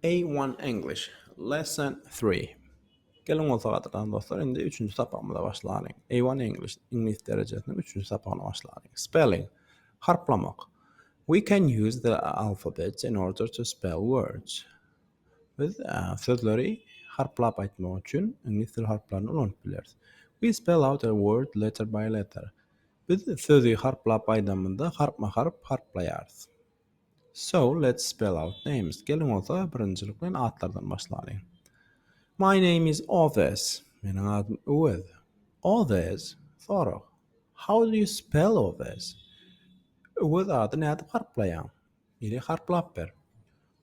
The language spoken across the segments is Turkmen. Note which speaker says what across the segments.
Speaker 1: A1 English Lesson 3. Gelin olsaqatıdan dostlar, indi 3-cü sapağımıza başlayalım. A1 English İngilis derecesinin 3-cü sapağına başlayalım. Spelling, harplamak. We can use the alphabet in order to spell words. Biz sözleri harplap aytmak üçün ingilis dil harflaryny ulanıp bileriz. We spell out a word letter by letter. Biz sözü harplap aydamında harpma-harp harplayarız. So let's spell out names. Gelin olsa birincilikle adlardan başlayalım. My name is Oves. Menin adım Uwed. Oves. Soraq. How do you spell Oves? Uwed adı nädip harplayan? Ili harplap ber.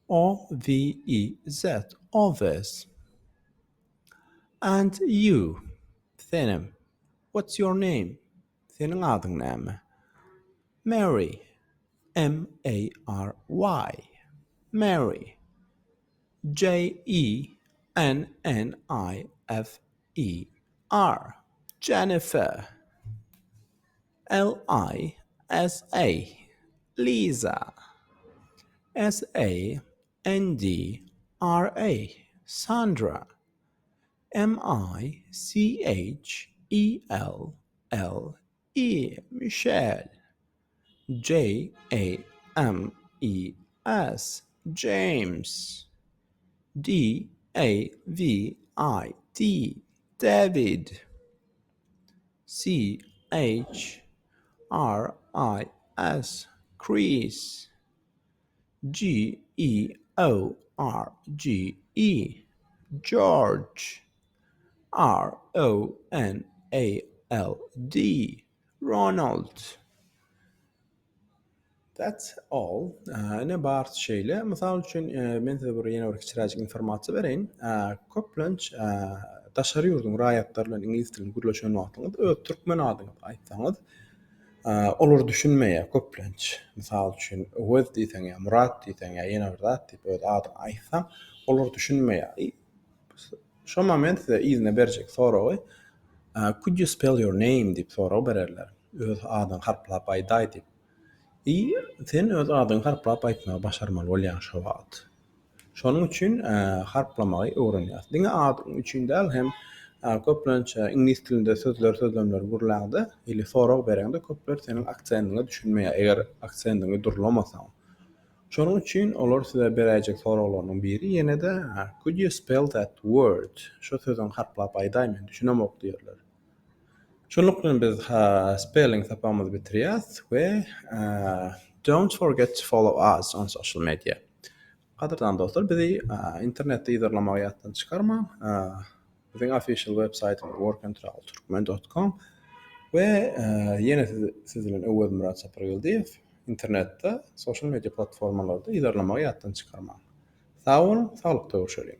Speaker 1: O-V-E-Z. Oves. And you. Senim. What's your name? Senin adın näme? Mary. M-A-R-Y. Mary. Jennifer. Jennifer. Lisa. Lisa. Sandra. Sandra. Michelle. James. James. David. David. Chris. George. Ronald. That's all. Ne bart şeyle. Misal üçün men size bir yeni bir kiçiracık informasiya bereyin. Köplenç daşary ýurdun raýatlar bilen ingilis dilini gürleşen wagtyňyz öz türkmen adyny aýtsaňyz, olar düşünmeýär köplenç. Misal üçün Wed diýseň ýa Murat diýseň ýa ýene bir zat diýip öz adyny aýtsaň, olar düşünmeýär. Şo moment size izne berjek soragy, could you spell your name diýip sorag bererler. Öz adyny harplap aýdaý diýip. Sen öz adyny harplap aýtmagy başarmaly bolýan şo wagt. Şonuň üçin harplamagy öwrenýär. Diňe adyň üçin däl hem köplenç ingilis dilinde sözlemler gurulýardy. Ili sorag berende köpler seniň aksentyňy düşünmeýär eger aksentyňy durulamasaň. Şonuň üçin olar size berejek soraglaryň biri ýene-de could you spell that word? Şo sözüň harplap aýdaýmy? Düşünemek diýerler. Şonlukla biz spelling tapamyzy bitirýäs we don't forget to follow us on social media. Qadirdan dostlar, bizi internetde ýazarlamagy ýatdan çykarma. Biziň official website workandtravelturkmen.com we ýene siz bilen Öwed Murat Sapargyldyýew internetde social media platformalarda ýazarlamagy ýatdan çykarma. Sag bolun, saglykda görüşelim.